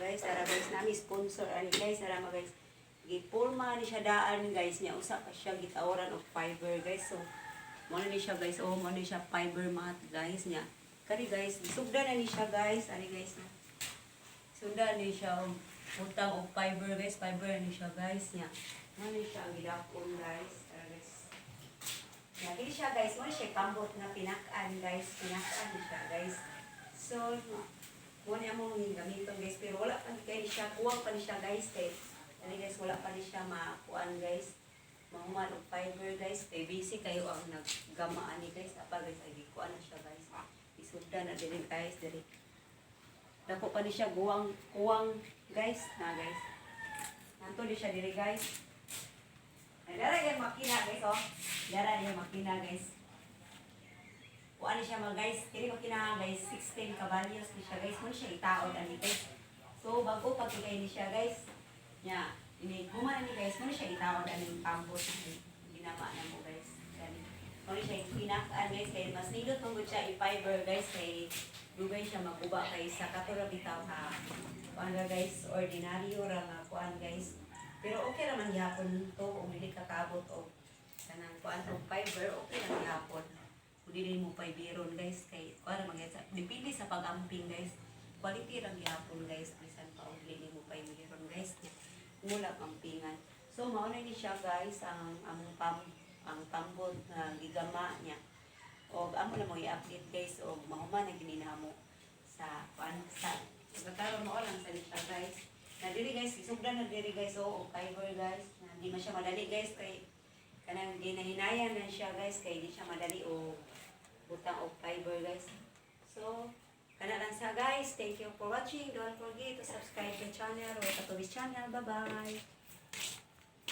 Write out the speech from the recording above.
guys, tara guys, nami sponsor ani guys, tara guys. Gipurma ni siya daan guys niya, usa pa siya gitawaran og fiber guys. So mo ni siya guys, mo ni siya fiber mat guys niya. Kani guys, sugdan na ni siya guys, ani guys na. Sugdan ni siya og utang og fiber guys, fiber ni siya guys niya. Mo ni siya gidapon guys, tara guys. Ya, kini siya guys, mo ni siya kambot na pinak-an guys, pinak-an ni siya guys. So, mo ni among gamiton guys, pero wala pa kay siya, kuwang pa ni siya guys, kay dali guys, wala pa ni siya makuan guys. Mahuman og fiber guys, kay busy kayo ang naggamaan ni guys, apa guys, ay kuan na siya guys. Isugda na dili guys, dili. Dako pa ni siya kuwang guys, na guys. Nanto di siya dili guys. Ay dara yung makina guys, oh. Dara yung makina guys. Kuan ni siya mga guys, kini makina guys, 16 caballos ni siya guys, mo siya itaod ani guys. So bago pa kay ni siya guys. Nya, ini human ni guys, mo siya itaod ani campus ni ginama na mo guys. Kani mo siya pinak-an guys, kay mas nindot mo siya i-fiber guys, kay dugay siya maguba kay sa katulad bitaw ha. Kuan guys, ordinaryo ra nga kuan guys. Pero okay raman gyapon to kung dili ka kaabot og kanang kuan og fiber, okay ra gyapon. Kung dili mo fiberon guys, kay kuan ra man depende sa pag-amping guys. Quality ra gyapon guys, bisan pa og dili mo fiberon guys. Mula ampingan. So mao na ni siya guys ang ang tambot na gigama niya. Og amo na mo i-update guys og mahuman na gininamo sa kuan sa pagkakaroon mo lang sa siya guys. Na diri guys, isugdan na diri guys, o fiber guys. Na di man siya madali guys, kay kanang ginahinayan na siya guys, kay di siya madali o butang og fiber guys. So, kana lang sa guys. Thank you for watching. Don't forget to subscribe to the channel or to this channel. Bye-bye.